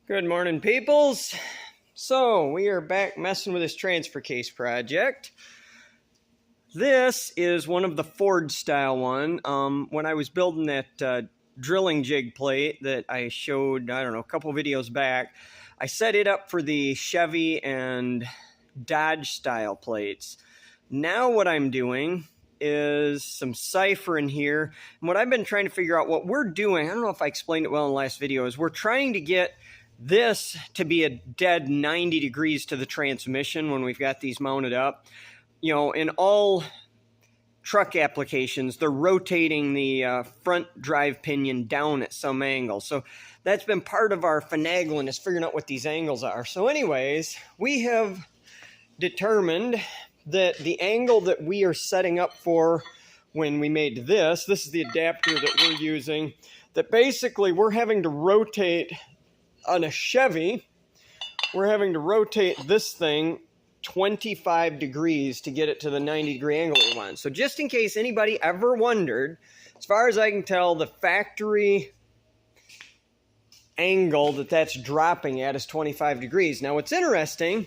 Good morning, peoples. So we are back messing with this transfer case project. This is one of the Ford style one. When I was building that drilling jig plate that I showed, I don't know, a couple videos back, I set it up for the Chevy and Dodge style plates. Now what I'm doing is some cipher in here. And what I've been trying to figure out, what we're doing, I don't know if I explained it well in the last video, is we're trying to get this to be a dead 90 degrees to the transmission when we've got these mounted up. You know, in all truck applications, they're rotating the front drive pinion down at some angle. So that's been part of our finagling, is figuring out what these angles are. So anyways, we have determined that the angle that we are setting up for when we made this is the adapter that we're using, that basically we're having to rotate on a Chevy, we're having to rotate this thing 25 degrees to get it to the 90 degree angle we want. So just in case anybody ever wondered, as far as I can tell, the factory angle that's dropping at is 25 degrees. Now what's interesting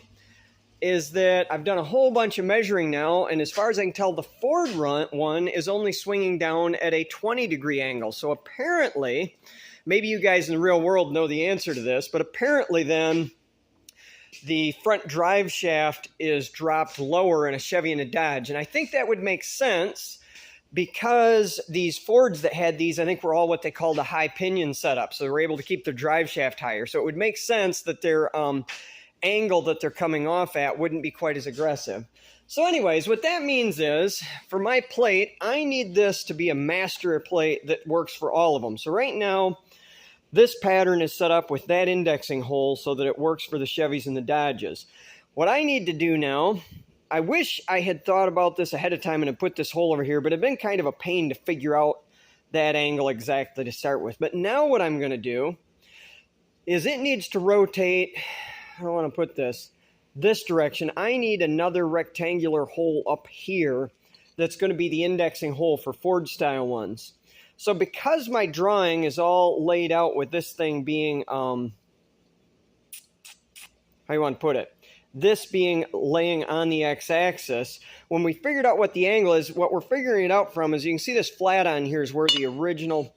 is that I've done a whole bunch of measuring now, and as far as I can tell, the Ford one is only swinging down at a 20 degree angle. So apparently, maybe you guys in the real world know the answer to this, but apparently then the front drive shaft is dropped lower in a Chevy and a Dodge. And I think that would make sense because these Fords that had these, I think, were all what they called a high pinion setup. So they were able to keep their drive shaft higher. So it would make sense that their angle that they're coming off at wouldn't be quite as aggressive. So anyways, what that means is, for my plate, I need this to be a master plate that works for all of them. So right now, this pattern is set up with that indexing hole so that it works for the Chevys and the Dodges. What I need to do now, I wish I had thought about this ahead of time and had put this hole over here, but it'd been kind of a pain to figure out that angle exactly to start with. But now what I'm going to do is it needs to rotate, I don't want to put this direction. I need another rectangular hole up here that's going to be the indexing hole for Ford style ones. So because my drawing is all laid out with this thing being, how you want to put it? This being laying on the x-axis, when we figured out what the angle is, what we're figuring it out from is, you can see this flat on here is where the original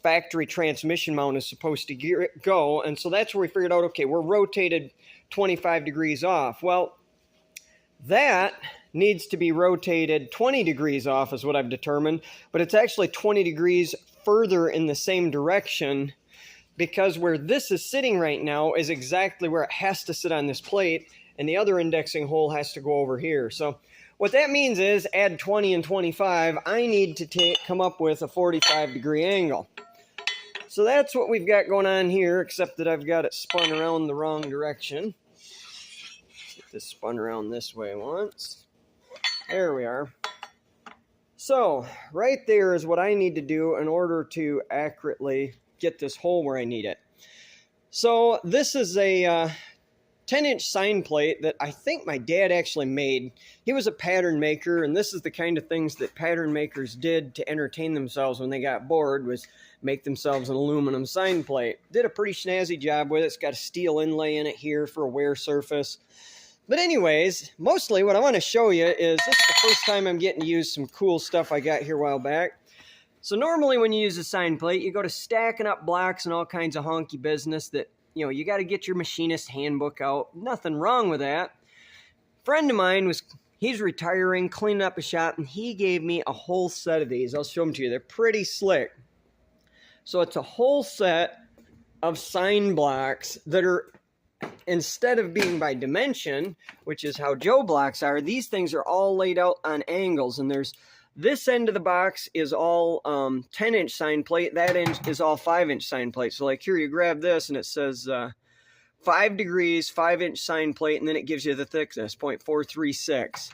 factory transmission mount is supposed to go. And so that's where we figured out, okay, we're rotated 25 degrees off. Well, that needs to be rotated 20 degrees off is what I've determined, but it's actually 20 degrees further in the same direction, because where this is sitting right now is exactly where it has to sit on this plate, and the other indexing hole has to go over here. So what that means is, add 20 and 25, I need to come up with a 45 degree angle. So that's what we've got going on here, except that I've got it spun around the wrong direction. Get this spun around this way once. There we are. So right there is what I need to do in order to accurately get this hole where I need it. So this is a 10-inch sine plate that I think my dad actually made. He was a pattern maker, and this is the kind of things that pattern makers did to entertain themselves when they got bored, was make themselves an aluminum sine plate. Did a pretty snazzy job with it. It's got a steel inlay in it here for a wear surface. But anyways, mostly what I want to show you is, this is the first time I'm getting to use some cool stuff I got here a while back. So normally when you use a sine plate, you go to stacking up blocks and all kinds of honky business that, you know, you got to get your machinist handbook out. Nothing wrong with that. A friend of mine he's retiring, cleaning up a shop, and he gave me a whole set of these. I'll show them to you. They're pretty slick. So it's a whole set of sine blocks that are, instead of being by dimension, which is how Joe blocks are, these things are all laid out on angles. And there's, this end of the box is all 10-inch sine plate. That end is all 5-inch sine plate. So like here, you grab this and it says 5 degrees, 5-inch sine plate, and then it gives you the thickness, 0.436.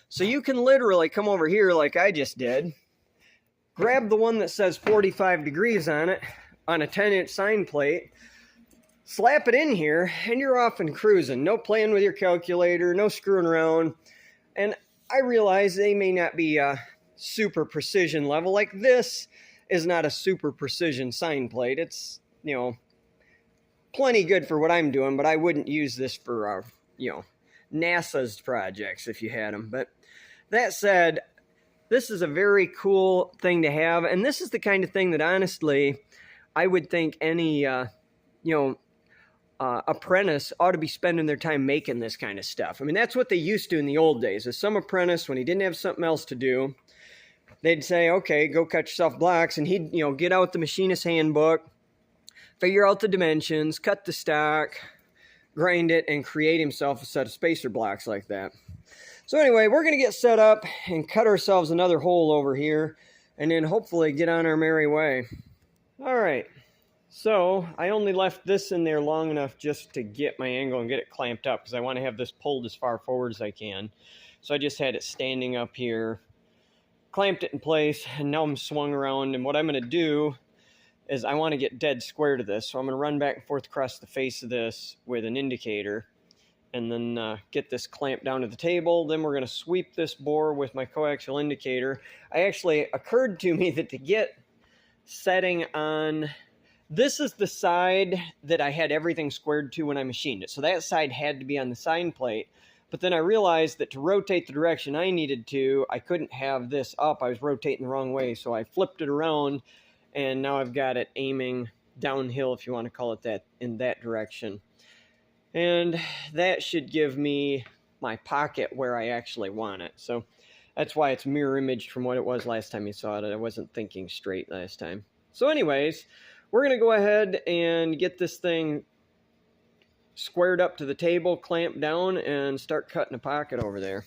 So you can literally come over here like I just did, grab the one that says 45 degrees on it, on a 10-inch sine plate, slap it in here, and you're off and cruising. No playing with your calculator, no screwing around. And I realize they may not be a super precision level. Like this is not a super precision sine plate. It's, you know, plenty good for what I'm doing, but I wouldn't use this for, you know, NASA's projects if you had them. But that said, this is a very cool thing to have, and this is the kind of thing that honestly I would think any you know, apprentice ought to be spending their time making this kind of stuff. I mean, that's what they used to in the old days. As some apprentice, when he didn't have something else to do, they'd say, okay, go cut yourself blocks, and he'd, you know, get out the machinist handbook, figure out the dimensions, cut the stock, grind it, and create himself a set of spacer blocks like that. So anyway, we're going to get set up and cut ourselves another hole over here, and then hopefully get on our merry way. All right, so I only left this in there long enough just to get my angle and get it clamped up, because I want to have this pulled as far forward as I can. So I just had it standing up here, clamped it in place, and now I'm swung around, and what I'm going to do is I want to get dead square to this, so I'm going to run back and forth across the face of this with an indicator, and then get this clamped down to the table. Then we're going to sweep this bore with my coaxial indicator. I actually occurred to me that to get setting on, this is the side that I had everything squared to when I machined it, so that side had to be on the sine plate. But then I realized that to rotate the direction I needed to, I couldn't have this up. I was rotating the wrong way, so I flipped it around, and now I've got it aiming downhill, if you want to call it that, in that direction. And that should give me my pocket where I actually want it. So that's why it's mirror imaged from what it was last time you saw it. I wasn't thinking straight last time. So anyways, we're going to go ahead and get this thing squared up to the table, clamped down, and start cutting a pocket over there.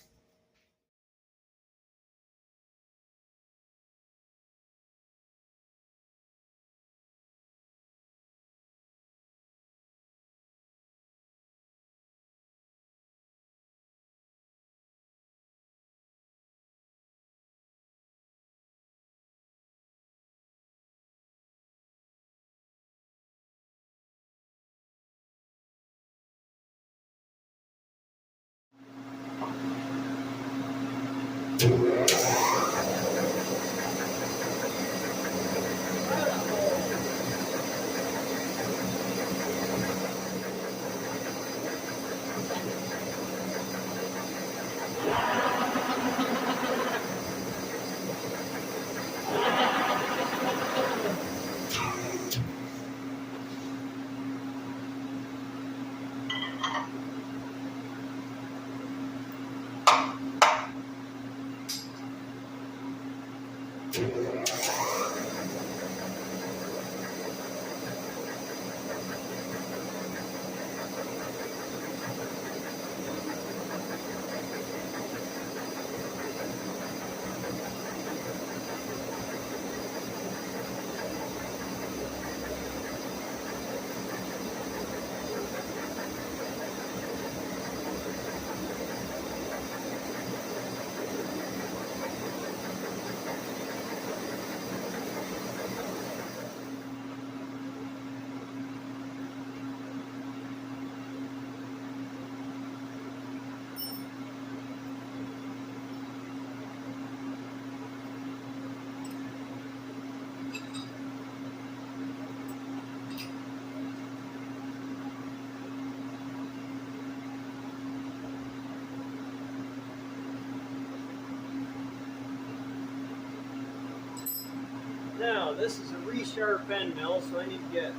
Now, this is a resharp end mill, so I need to get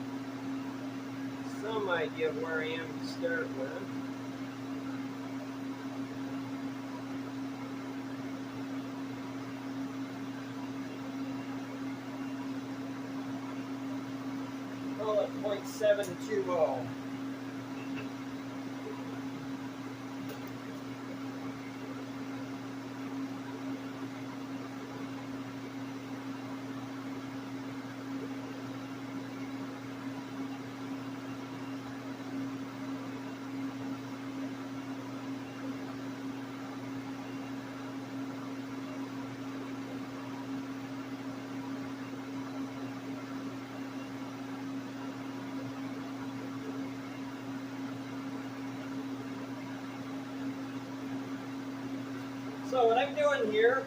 some idea of where I am to start with. Call it 0.720. So what I'm doing here,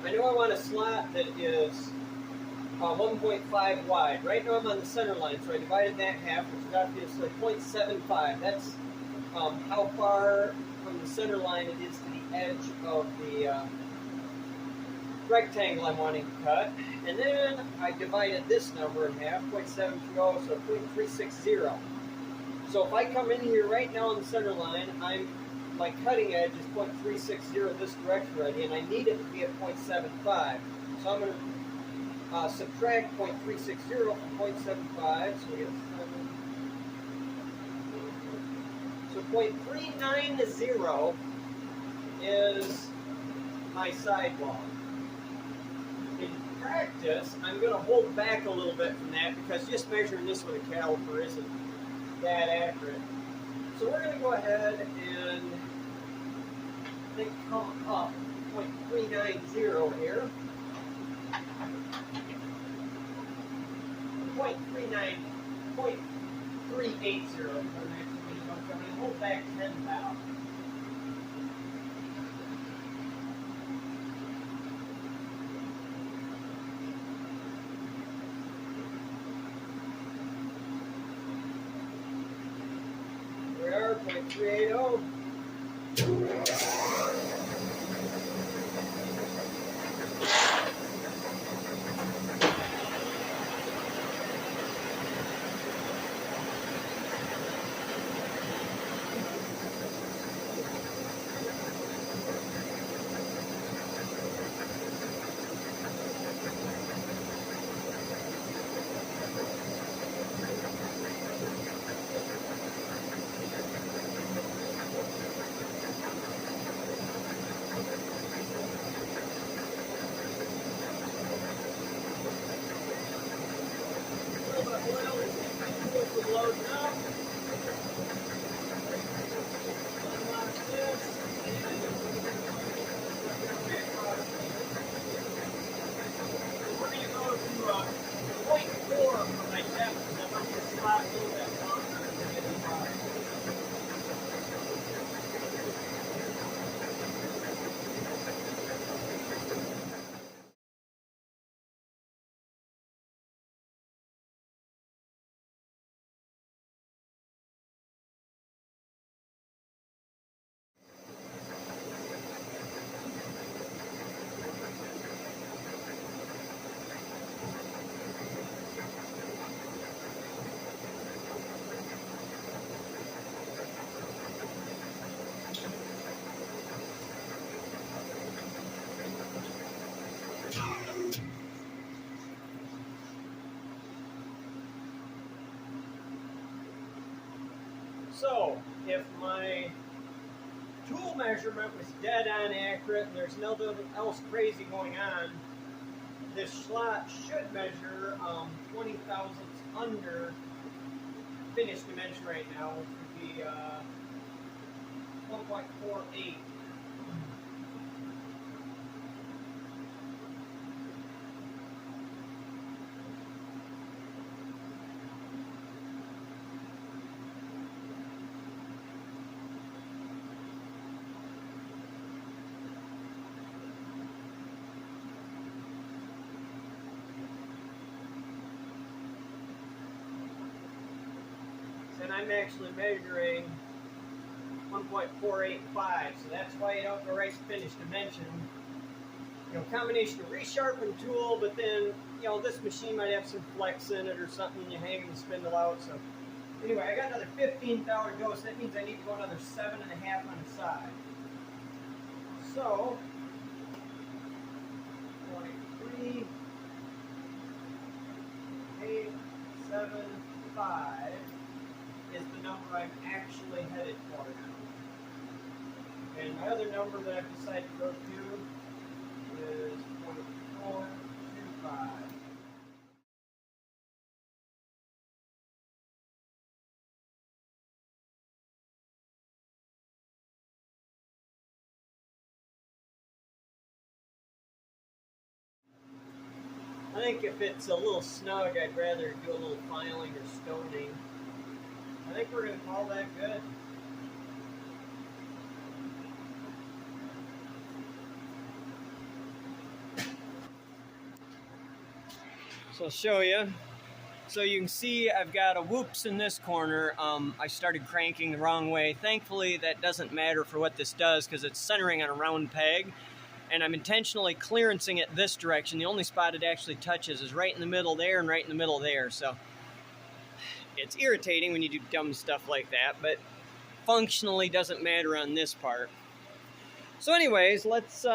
I know I want a slot that is 1.5 wide. Right now I'm on the center line, so I divided that half, which is obviously 0.75. That's how far from the center line it is to the edge of the rectangle I'm wanting to cut. And then I divided this number in half, 0.720, so 0.360. So if I come in here right now on the center line, my cutting edge is 0.360 this direction already, and I need it to be at 0.75. So I'm going to subtract 0.360 from 0.75, so we get 7. So 0.390 is my sidewall. In practice, I'm going to hold back a little bit from that because just measuring this with a caliper isn't that accurate. So we're going to go ahead and come up 0.390 here. 0.380. Hold back 10 pounds. Here we are, 0.380. So, if my tool measurement was dead on accurate and there's nothing else crazy going on, this slot should measure 20 thousandths under finished dimension right now, which would be 1.48. And I'm actually measuring 1.485, so that's why you don't go right to finished dimension. You know, combination of resharpen tool, but then, you know, this machine might have some flex in it or something, and you hang the spindle out. So anyway, I got another 15th hour to go, so that means I need to go another 7.5 on the side. So 0.3875 is the number I'm actually headed for now. And my other number that I've decided to go to is 0.425. I think if it's a little snug, I'd rather do a little filing or stoning. I think we're going to call that good. So I'll show you. So you can see I've got a whoops in this corner. I started cranking the wrong way. Thankfully, that doesn't matter for what this does because it's centering on a round peg. And I'm intentionally clearancing it this direction. The only spot it actually touches is right in the middle there and right in the middle there. So it's irritating when you do dumb stuff like that, but functionally doesn't matter on this part. So anyways, let's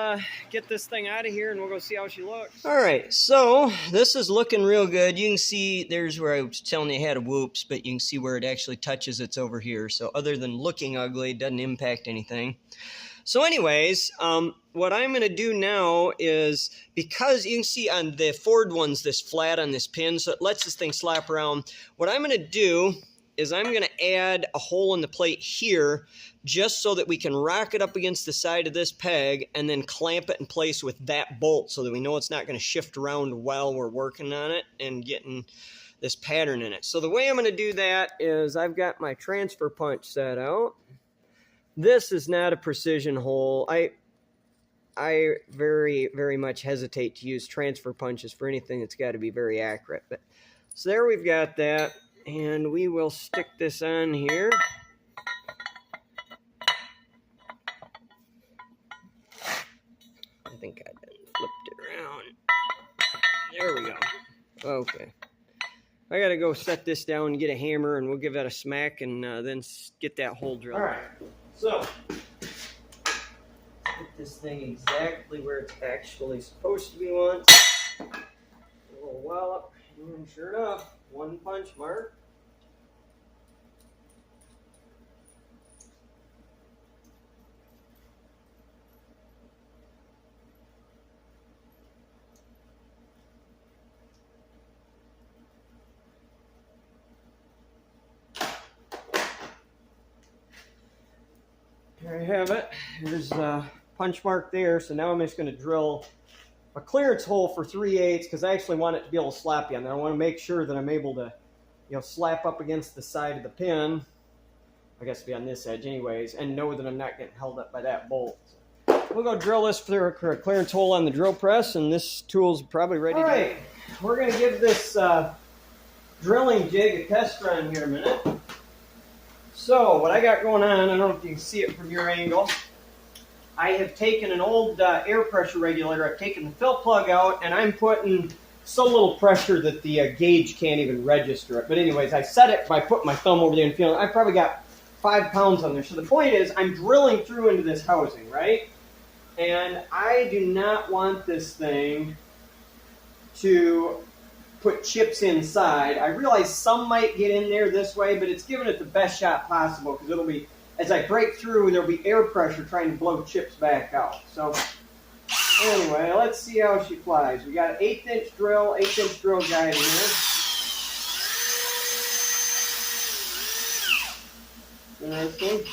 get this thing out of here and we'll go see how she looks. All right, so this is looking real good. You can see there's where I was telling you I had a whoops, but you can see where it actually touches. It's over here. So other than looking ugly, it doesn't impact anything. So anyways, what I'm going to do now is, because you can see on the Ford ones, this flat on this pin, so it lets this thing slap around. What I'm going to do is I'm going to add a hole in the plate here just so that we can rock it up against the side of this peg and then clamp it in place with that bolt so that we know it's not going to shift around while we're working on it and getting this pattern in it. So the way I'm going to do that is I've got my transfer punch set out. This is not a precision hole. I very, very much hesitate to use transfer punches for anything that's got to be very accurate. But so there we've got that, and we will stick this on here. I think I flipped it around. There we go. Okay. I got to go set this down and get a hammer, and we'll give that a smack and then get that hole drilled. All right. So, put this thing exactly where it's actually supposed to be once. A little wallop, and sure enough, one punch mark. There you have it. There's a punch mark there. So now I'm just going to drill a clearance hole for 3/8 because I actually want it to be able to slap you on there. I want to make sure that I'm able to, slap up against the side of the pin. I guess it'll be on this edge anyways, and know that I'm not getting held up by that bolt. So we'll go drill this for a clearance hole on the drill press, and this tool's probably ready. All right, we're going to give this drilling jig a test run here in a minute. So what I got going on, I don't know if you can see it from your angle, I have taken an old air pressure regulator, I've taken the fill plug out, and I'm putting so little pressure that the gauge can't even register it. But anyways, I set it by putting my thumb over there and feeling, I probably got 5 pounds on there. So the point is, I'm drilling through into this housing, right? And I do not want this thing to put chips inside. I realize some might get in there this way, but it's giving it the best shot possible because it'll be, as I break through, there'll be air pressure trying to blow chips back out. So anyway, let's see how she flies. We got an 1/8" drill, 1/8" drill guide in here. Interesting.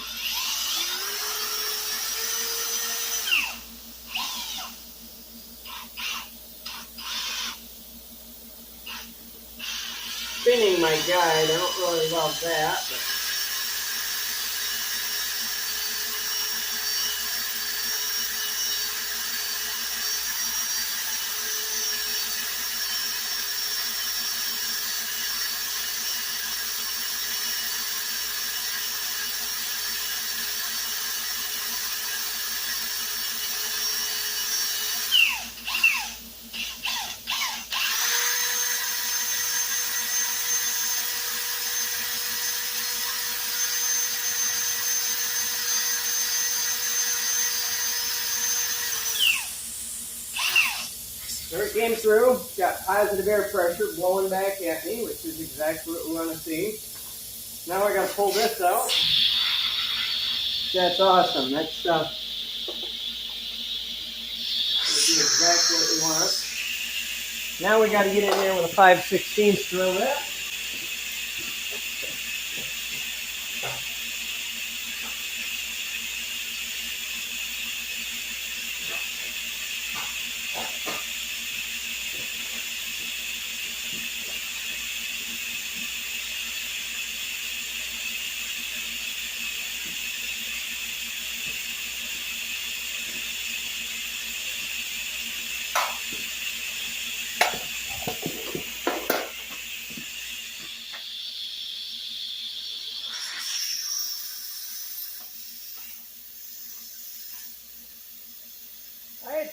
Spinning my guide, I don't really love that. But there it came through, got positive air pressure blowing back at me, which is exactly what we want to see. Now I got to pull this out. That's awesome. That's do exactly what we want. Now we got to get in there with a 5/16 drill that.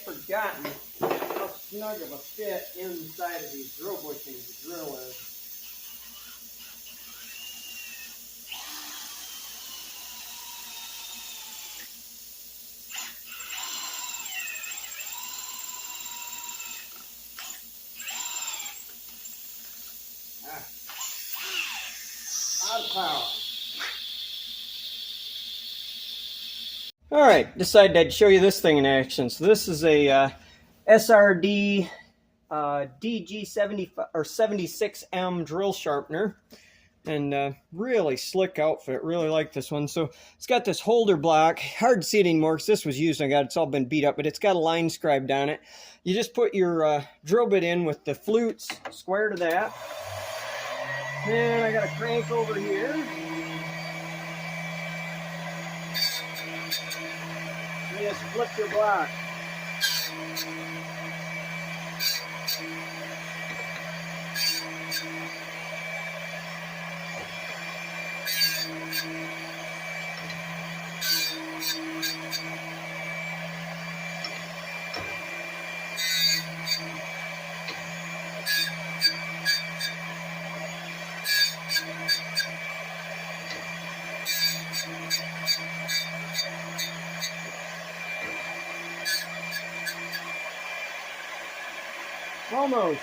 forgotten how snug of a fit inside of these drill bushings the drill is. Power. All right, decided I'd show you this thing in action. So this is a SRD DG70 or 76M drill sharpener, and really slick outfit. Really like this one. So it's got this holder block. Hard to see it anymore because this was used. It's all been beat up, but it's got a line scribed on it. You just put your drill bit in with the flutes square to that. Then I got a crank over here. You just flip your block. Almost.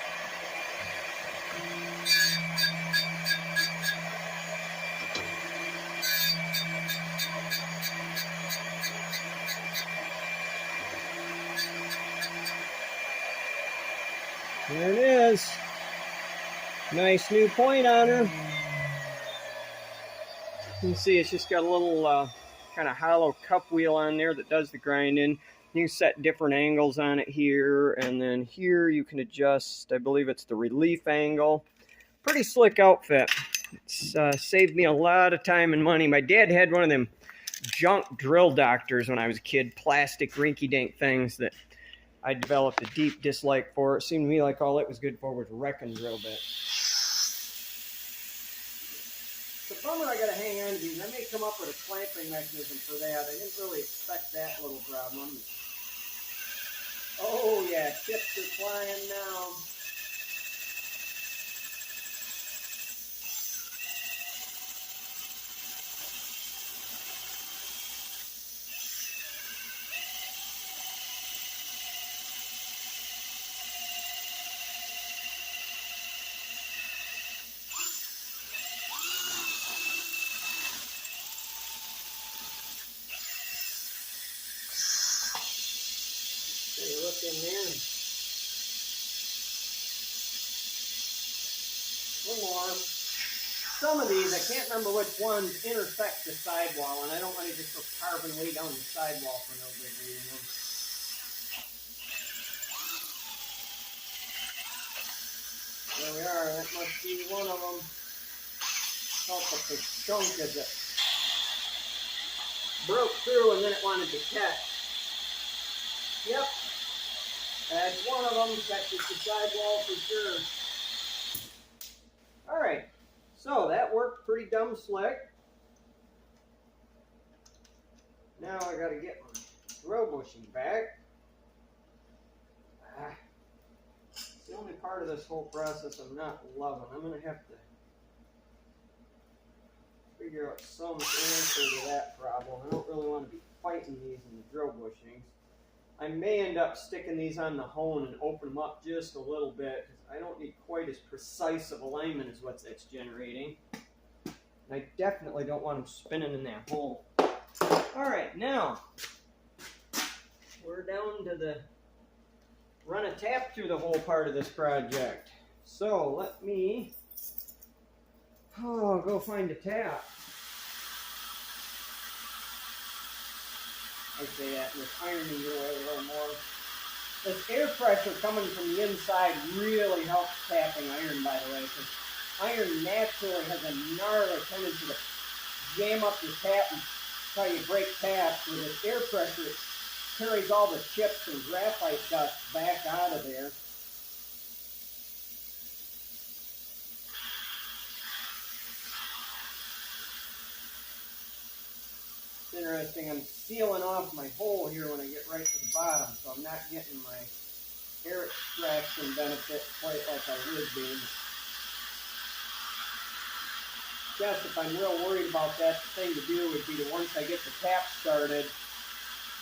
There it is. Nice new point on her. You can see it's just got a little kind of hollow cup wheel on there that does the grinding. You can set different angles on it here, and then here you can adjust, I believe it's the relief angle. Pretty slick outfit. It's saved me a lot of time and money. My dad had one of them junk drill doctors when I was a kid, plastic rinky-dink things that I developed a deep dislike for. It seemed to me like all it was good for was wrecking drill bits. It's a bummer I gotta hang on to these. I may come up with a clamping mechanism for that. I didn't really expect that little problem. Oh yeah, chips are flying now. Look in there. One more. Some of these, I can't remember which ones, intersect the sidewall, and I don't want to just go carving way down the sidewall for no good reason. There we are. That must be one of them. Felt like the chunk as it broke through, and then it wanted to catch. Yep. That's one of them. Catches the sidewall for sure. Alright, so that worked pretty dumb slick. Now I gotta get my drill bushing back. It's the only part of this whole process I'm not loving. I'm gonna have to figure out some answer to that problem. I don't really want to be fighting these in the drill bushings. I may end up sticking these on the hone and open them up just a little bit, because I don't need quite as precise of alignment as what it's generating. And I definitely don't want them spinning in that hole. Alright, now we're down to the run a tap through the whole part of this project. So let me go find a tap. I say that, and it's ironing your way a little more. This air pressure coming from the inside really helps tapping iron, by the way, because iron naturally has a gnarly tendency to jam up your tap and try to break taps. With this air pressure, it carries all the chips and graphite dust back out of there. It's interesting, I'm sealing off my hole here when I get right to the bottom, so I'm not getting my air extraction benefit quite like I would be. Guess if I'm real worried about that, the thing to do would be to, once I get the tap started,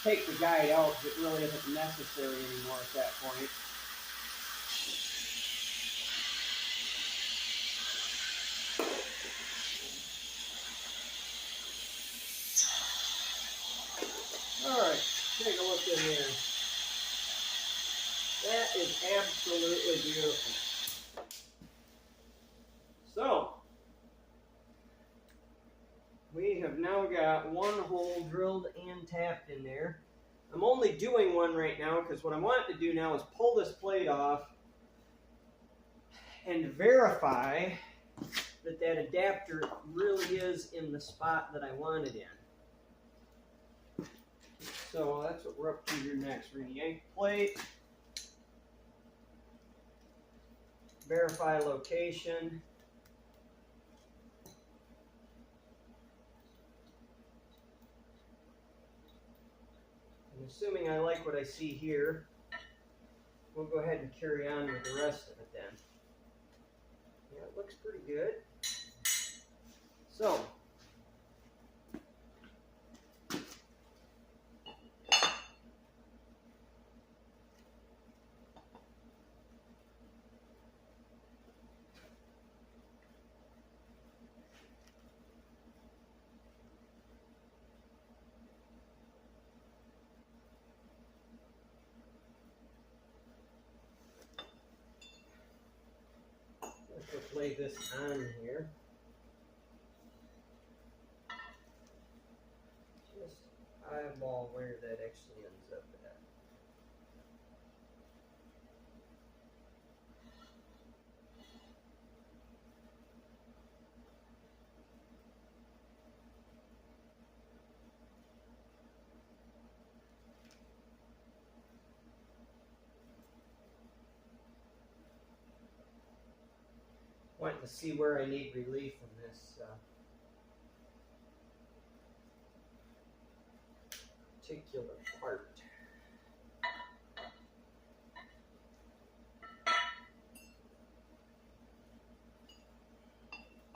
take the guide out, because it really isn't necessary anymore at that point. Alright, take a look in here. That is absolutely beautiful. So, we have now got one hole drilled and tapped in there. I'm only doing one right now because what I want to do now is pull this plate off and verify that that adapter really is in the spot that I want it in. So that's what we're up to here next. We're going to yank the plate, verify location. And assuming I like what I see here, we'll go ahead and carry on with the rest of it then. Yeah, it looks pretty good. So, let's lay this on here. Just eyeball where that actually ends up at. Wanting to see where I need relief from this particular part.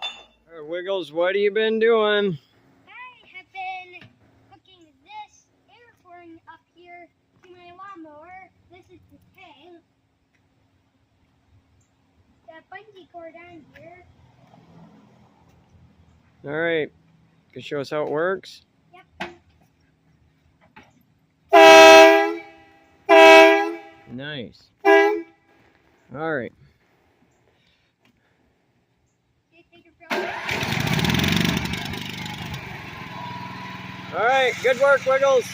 All right, Wiggles, what have you been doing? I have been hooking this air horn up here to my lawnmower. This is the tank. That bungee cord on here. All right, can you show us how it works? Yep. Nice. All right. All right, good work, Wiggles.